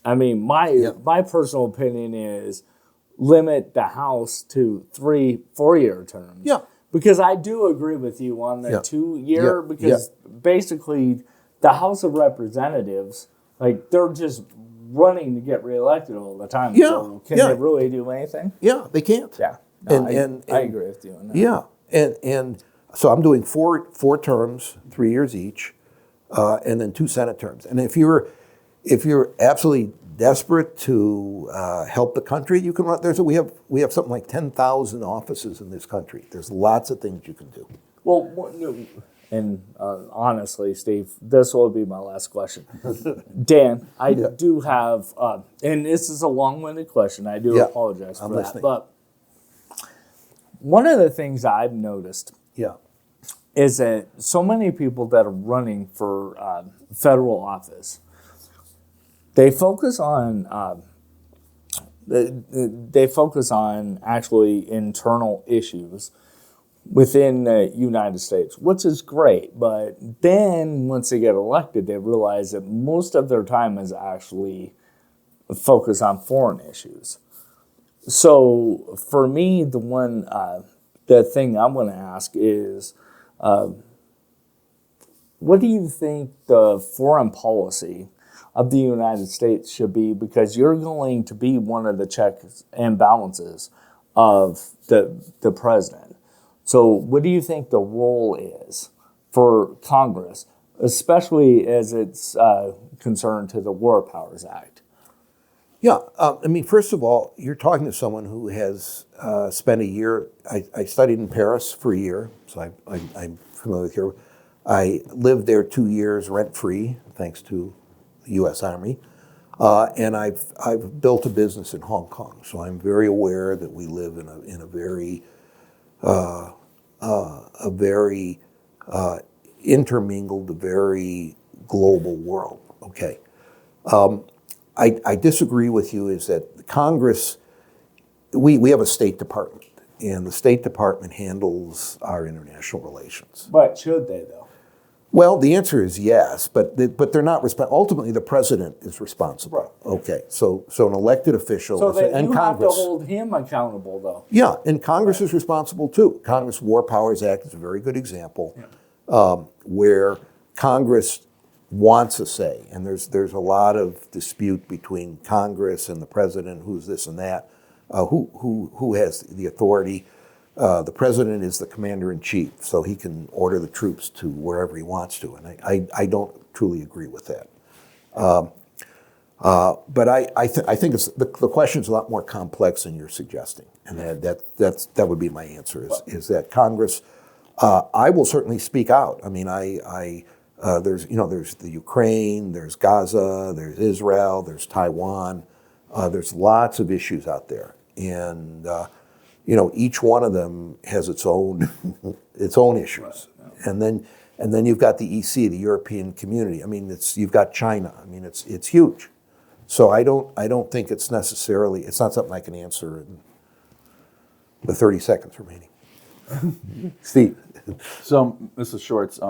I mean, my personal opinion is limit the House to 4-year terms. Yeah. Because I do agree with you on the 2-year, because basically the House of Representatives, like, they're just running to get reelected all the time. Yeah. So can they really do anything? Yeah, they can't. Yeah. No, I agree with you on that. Yeah. And so I'm doing four terms, 3 years each, and then 2 Senate terms. And if you're absolutely desperate to help the country, you can run. We have something like 10,000 offices in this country. There's lots of things you can do. Well, and honestly, Steve, this will be my last question. Dan, I do have, and this is a long-winded question. I do apologize for that. But one of the things I've noticed is that so many people that are running for federal office, they focus on actually internal issues within the United States, which is great. But then once they get elected, they realize that most of their time is actually focused on foreign issues. So for me, the thing I'm going to ask is, what do you think the foreign policy of the United States should be? Because you're going to be one of the checks and balances of the president. So what do you think the role is for Congress, especially as it's concerned to the War Powers Act? Yeah, I mean, first of all, you're talking to someone who has spent a year. I studied in Paris for a year, so I'm familiar with Europe. I lived there 2 years rent-free, thanks to the U.S. Army, and I've built a business in Hong Kong. So I'm very aware that we live in a very intermingled, a very global world. Okay. I disagree with you is that Congress, we have a State Department, and the State Department handles our international relations. But should they, though? Well, the answer is yes, but they're not responsible. Ultimately, the president is responsible. Right. Okay, so an elected official so that and you Congress have to hold him accountable, though. Yeah, and Congress is responsible too. Congress War Powers Act is a very good example where Congress wants a say, and there's a lot of dispute between Congress and the president, who's this and that, who has the authority. The president is the commander-in-chief, so he can order the troops to wherever he wants to, and I don't truly agree with that. But I think it's, the question's a lot more complex than you're suggesting, and that would be my answer, is that Congress, I will certainly speak out. I mean, there's the Ukraine, there's Gaza, there's Israel, there's Taiwan, there's lots of issues out there, and each one of them has its own issues, and then you've got the EC, the European Community. I mean, you've got China. I mean, it's huge. So I don't think it's not something I can answer in the 30 seconds remaining. Steve. So, Mr. Schwartz,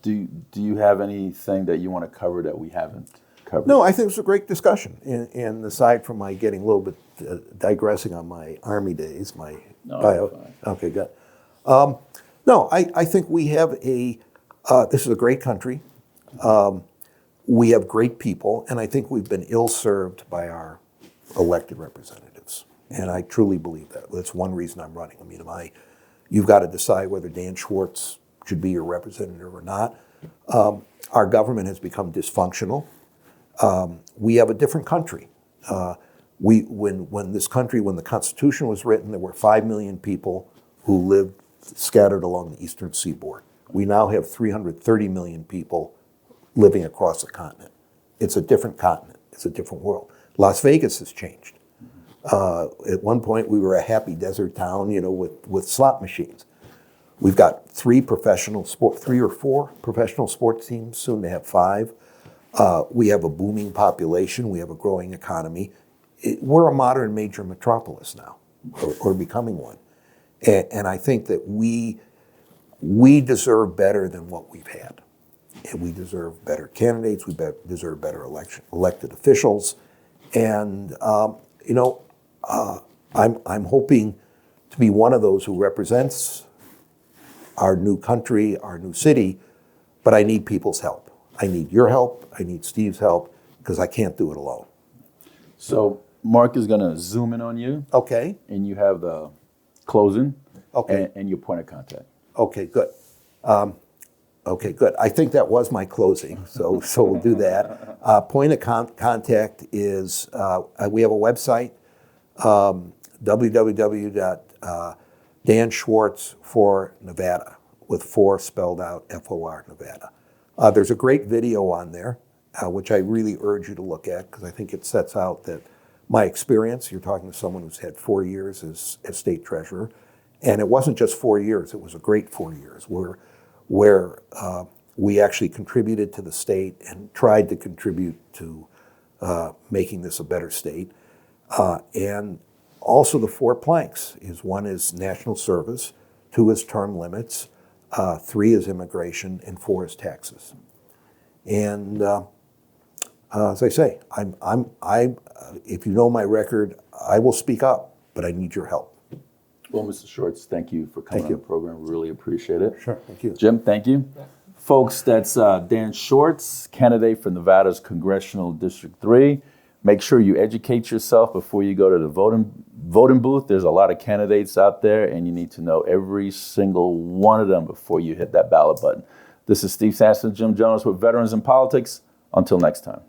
do you have anything that you want to cover that we haven't covered? No, I think it's a great discussion. And aside from my getting a little bit digressing on my Army days, okay, good. No, I think we have this is a great country. We have great people, and I think we've been ill-served by our elected representatives. And I truly believe that. That's one reason I'm running. I mean, you've got to decide whether Dan Schwartz should be your representative or not. Our government has become dysfunctional. We have a different country. When the Constitution was written, there were 5 million people who lived scattered along the eastern seaboard. We now have 330 million people living across the continent. It's a different continent. It's a different world. Las Vegas has changed. At one point, we were a happy desert town, with slot machines. We've got three or four professional sports teams, soon to have 5. We have a booming population. We have a growing economy. We're a modern major metropolis now, or becoming one. And I think that we deserve better than what we've had. And we deserve better candidates. We deserve better elected officials. And, I'm hoping to be one of those who represents our new country, our new city, but I need people's help. I need your help. I need Steve's help, because I can't do it alone. So Mark is going to zoom in on you. Okay. And you have the closing. Okay. And your point of contact. Okay, good. Okay, good. I think that was my closing, so we'll do that. Point of contact is, we have a website, www.Dan for Nevada, with 4 spelled out, FOR Nevada. There's a great video on there, which I really urge you to look at, because I think it sets out that my experience. You're talking to someone who's had 4 years as state treasurer, and it wasn't just 4 years, it was a great 4 years where we actually contributed to the state and tried to contribute to making this a better state. And also the 4 planks is: 1 is national service, 2 is term limits, 3 is immigration, and 4 is taxes. And as I say, if you know my record, I will speak up, but I need your help. Well, Mr. Schwartz, thank you for coming on the program. We really appreciate it. Sure, thank you. Jim, thank you. Yeah. Folks, that's Dan Schwartz, candidate for Nevada's Congressional District 3. Make sure you educate yourself before you go to the voting booth. There's a lot of candidates out there, and you need to know every single one of them before you hit that ballot button. This is Steve Sampson, Jim Jonas with Veterans in Politics. Until next time.